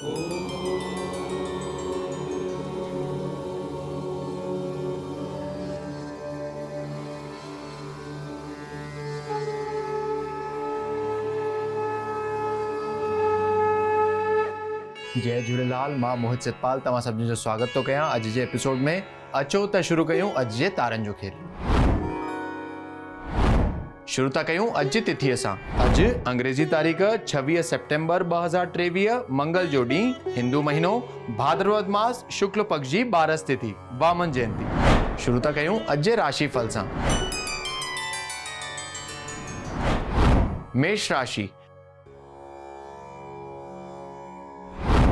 जय झूलेलाल, मां मोहित सितपाल तव्हां सभिनी जो स्वागत थो कयां अॼु जे एपिसोड में। अचो त शुरू कयूं अॼु जे तारनि जो खेल। शुरू था कयूं अॼु जी तिथीअ सां। अॼु अंग्रेजी तारीख़ 26 सितंबर 2023 मंगल जो ॾींहुं, हिंदू महीनो भाद्रपद मास शुक्ल पक्ष जी 12 तिथि वामन जयंती। शुरू था कयूं अॼु जे राशि फल सां। मेष राशि।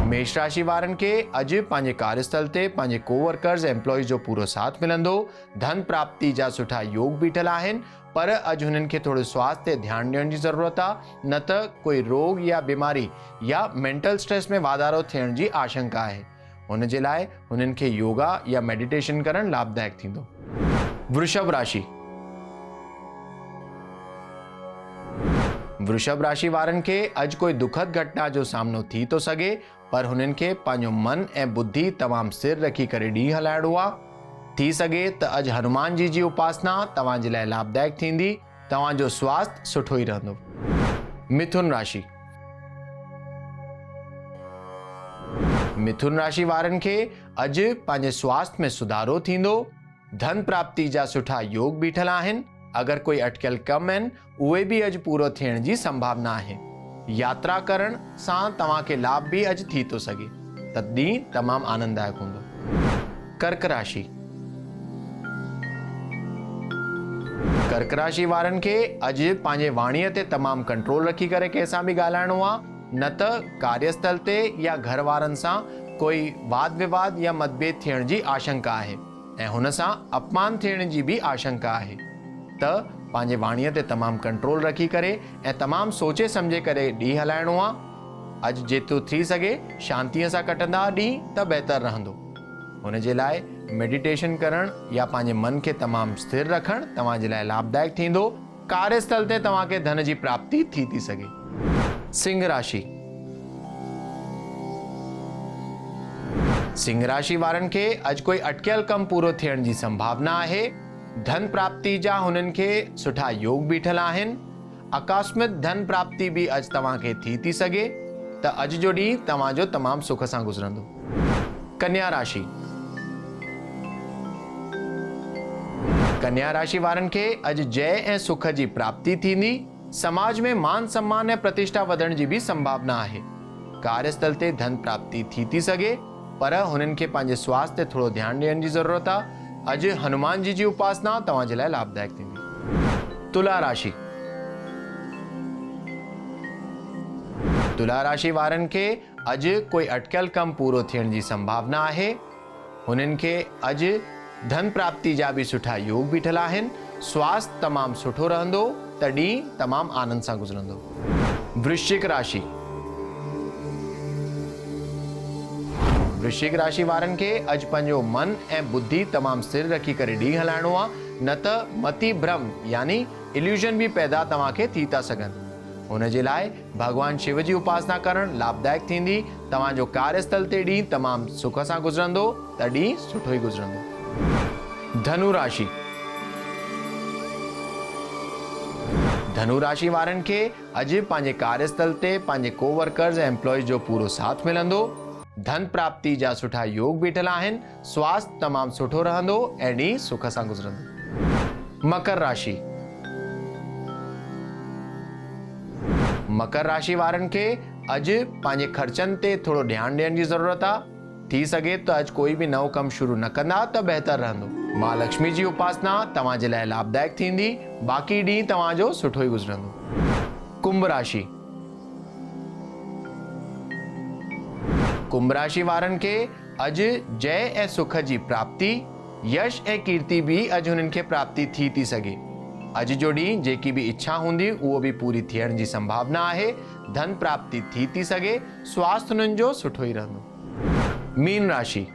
मेष राशि वारनि खे अॼु पंहिंजे कार्यस्थल ते पंहिंजे कोवर्कर्स एम्प्लॉइज़ जो पूरो साथ मिलंदो। धन प्राप्ति जा सुठा योग बीठल आहिनि, पर अॼु हुननि खे थोरो स्वास्थ्य ते ध्यानु ॾियण जी ज़रूरत आहे, न त कोई रोग या बीमारी या मेंटल स्ट्रेस में वाधारो थियण जी आशंका आहे। हुन जे लाइ हुननि खे योगा या मेडिटेशन करणु लाभदायक थींदो। वृषभ राशि। वृषभ राशि वारनि खे अॼु कोई दुखद घटना जो सामनो थी थो सघे, पर हुननि खे पंहिंजो मन ऐं बुद्धि तमामु स्थिर रखी करे ॾींहुं हलाइणो आहे। थी सघे त अॼु हनुमान जी उपासना तव्हां जे लाइ लाभदायक थींदी। तव्हांजो स्वास्थ्य सुठो ई रहंदो। मिथुन राशि। मिथुन राशि वारनि खे अॼु पंहिंजे स्वास्थ्य में सुधारो थींदो। धन प्राप्ति जा सुठा योग बीठल आहिनि। अगरि कोई अटकियल कम आहिनि, उहे बि अॼु पूरो थियण जी संभावना आहे। यात्रा करण सां तव्हांखे लाभ बि अॼु थी थो सघे, त ॾींहुं तमामु आनंददायक हूंदो। कर्क राशि। कर्क राशि वारनि खे अॼु पंहिंजे वाणीअ ते तमामु कंट्रोल रखी करे कंहिंसां बि ॻाल्हाइणो आहे, न त कार्यस्थल ते या घर वारनि सां कोई वाद विवाद या मतभेद थियण जी आशंका आहे ऐं हुन सां अपमान थियण जी बि आशंका आहे। त पंहिंजे वाणीअ ते तमामु कंट्रोल रखी करे ऐं तमामु सोचे सम्झे करे ॾींहुं हलाइणो आहे। अॼु जेतिरो थी सघे शांतीअ सां कटंदा ॾींहुं त बहितर रहंदो। हुन जे लाइ मेडिटेशन करणु या पंहिंजे मन खे तमामु स्थिर रखणु तव्हां जे लाइ लाभदायक थींदो। कार्यस्थल ते तव्हांखे धन जी प्राप्ति थी सघे। सिंह राशि। सिंह राशि वारनि खे अॼु कोई अटकियल कमु पूरो थियण जी संभावना आहे। धन प्राप्ति जा हुननि खे सुठा योग बीठल आहिनि। आकस्मिक धन प्राप्ति बि अॼु तव्हांखे थी सघे, त अॼु जो ॾींहुं तव्हांजो तमामु सुख सां गुज़रंदो। कन्या राशि। कन्या राशि वारनि खे अॼु जय ऐं सुख जी प्राप्ति थींदी। समाज में मान सम्मान ऐं प्रतिष्ठा वधण जी बि संभावना आहे। कार्यस्थल ते धन प्राप्ति थी सघे, पर हुननि खे पंहिंजे स्वास्थ्य ते थोरो ध्यानु ॾियण जी ज़रूरत आहे। अॼु हनुमान जी उपासना तव्हां जे लाइ लाभदायक थींदी। तुला राशि। तुला राशि वारनि खे अॼु कोई अटकियल कमु पूरो थियण जी संभावना आहे। हुननि खे अॼु धन प्राप्ति जा बि सुठा योग बीठल आहिनि। स्वास्थ्य तमामु सुठो रहंदो, त ॾींहुं तमामु आनंद सां गुज़रंदो। वृश्चिक राशि। वृश्चिक राशि वारनि खे अॼु पंहिंजो मन ऐं बुद्धि तमामु स्थिर रखी करे ॾींहुं हलाइणो आहे, न त मति भ्रम यानी इल्यूजन बि पैदा तव्हांखे थी था सघनि। हुन जे लाइ भॻवान शिव जी उपासना करणु लाभदायक थींदी। तव्हांजो कार्यस्थल ते ॾींहुं तमामु सुख सां गुज़रंदो, त ॾींहुं सुठो ई गुज़रंदो। धनु राशि। धनु राशि वारनि खे अॼु पंहिंजे कार्यस्थल ते पंहिंजे कोवर्कर्स ऐं एम्प्लॉइज़ जो पूरो साथ मिलंदो। धन प्राप्ति जा सुठा योग बीठल आहिनि। स्वास्थ्य तमामु सुठो रहंदो ऐं ॾींहुं सुख सां गुज़रंदो। मकर राशि। मकर राशि वारनि खे अॼु पंहिंजे ख़र्चनि ते थोरो ध्यानु ॾियण जी ज़रूरत आहे। थी सघे त अॼु कोई बि नओं कमु शुरू न कंदा त बहितर रहंदो। मां लक्ष्मी जी उपासना तव्हां जे लाइ लाभदायक थींदी। बाक़ी ॾींहुं तव्हांजो सुठो ई गुज़रंदो। कुंभ राशि। कुंभ राशि वारनि खे अॼु जय ऐं सुख जी प्राप्ति, यश ऐं कीर्ति बि अॼु हुननि खे प्राप्ति थी सघे। अॼु जो ॾींहुं जेकी बि इच्छा हूंदी उहो बि पूरी थियण जी संभावना आहे। धन प्राप्ति थी सघे। स्वास्थ्य हुननि जो सुठो ई रहंदो। मीन राशि।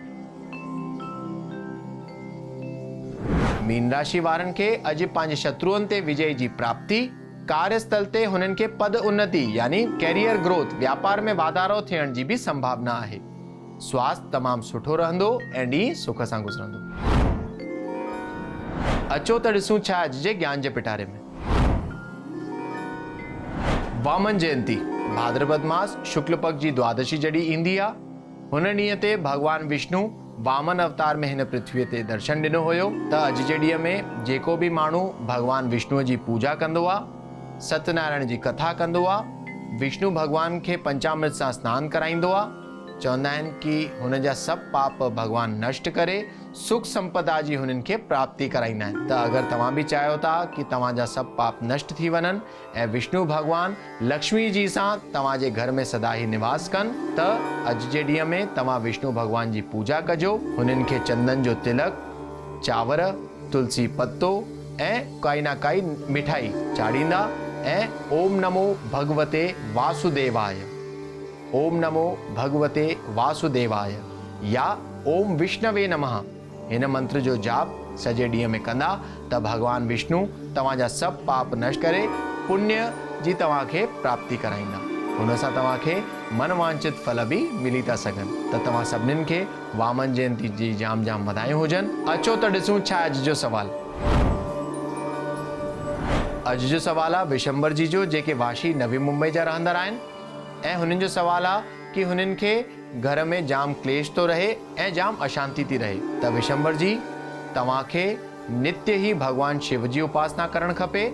मीन राशि वारनि खे अॼु पंहिंजे शत्रुअनि ते विजय जी प्राप्ति, कार्यस्थल ते हुननि खे पद उन्नति यानी कैरियर ग्रोथ व्यापार में वाधारो थियण जी बि संभावना आहे। स्वास्थ्य तमामु सुठो रहंदो ऐं ॾींहुं सुख सां गुज़रंदो। अचो त ॾिसूं छा अॼु जे ज्ञान जे पिटारे में। वामन जयंती भाद्रपद मास शुक्ल पक्ष जी द्वादशी जॾहिं ईंदी आहे, हुन ॾींहं ते भगवान विष्णु वामन अवतार में हिन पृथ्वीअ ते दर्शन ॾिनो हुयो। त अॼु जे ॾींहं में जेको बि माण्हू भगवान विष्णुअ जी पूजा कंदो आहे, सत्यनारायण जी कथा कंदो आहे, विष्णु भगवान खे पंचामृत सां सनानु कराईंदो आहे, चवंदा आहिनि कि हुन जा सभु पाप भगवान नष्ट करे सुख संपदा जी हुननि खे प्राप्ति कराईंदा आहिनि। त अगरि तव्हां बि चाहियो था कि तव्हांजा सभु पाप नष्ट थी वञनि ऐं विष्णु भगवान लक्ष्मी जी सां तव्हांजे घर में सदा ई निवास कनि, त अॼु जे ॾींहं में तव्हां विष्णु भगवान जी पूजा कजो। हुननि खे चंदन जो तिलक, चांवर, तुलसी पत्तो ऐं काई ना काई मिठाई चाढ़ींदा ऐं ओम नमो भगवते वासुदेवाय, ओम नमो भगवते वासुदेवाय या ओम विष्णवे नमः हिन मंत्र जो जाप सॼे ॾींहं में कंदा त भगवान विष्णु तव्हांजा सभु पाप नष्ट करे पुण्य जी तव्हांखे प्राप्ति कराईंदा। हुन सां तव्हांखे मनवांचित फल बि मिली था सघनि। त तव्हां सभिनीनि खे वामन जयंती जी जाम जाम वाधायूं हुजनि। अचो त ॾिसूं छा अॼु जो सवाल। अॼु जो सवाल आहे विशंबर जी जो, जेके वाशी नवी मुंबई जा रहंदड़ आहिनि, ऐं हुननि जो सवाल आहे कि हुननि खे घर में जाम क्लेश तो रहे ऐं जाम अशांति थी रहे। त विशंबर जी, तव्हांखे नित्य ही भगवान शिव जी उपासना करणु खपे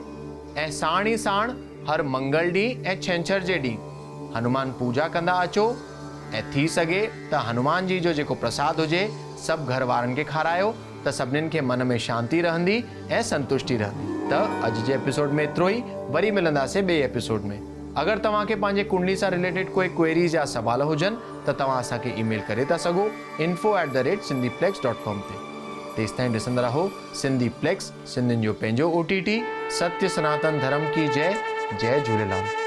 ऐं साण ई साण हर मंगल ॾींहुं ऐं छंछर जे ॾींहुं हनुमान पूजा कंदा अचो ऐं थी सघे त हनुमान जी जो जेको प्रसाद हुजे सभु घर वारनि खे खारायो, त सभिनीनि खे मन में शांति रहंदी ऐं संतुष्टि रहंदी। त अॼु जे एपिसोड में एतिरो ई, वरी मिलंदासीं ॿिए एपिसोड में। अगरि तव्हांखे पंहिंजे कुंडली सां रिलेटेड कोई क्वेरीज़ या सवाल हुजनि त तव्हां असांखे ईमेल करे था सघो info@sindhiplex.com ते। तेसिताईं ॾिसंदा रहो सिंधी प्लेक्स, सिंधियुनि जो पंहिंजो OTT। सत्य सनातन धर्म की जय। जय झूलेलाल।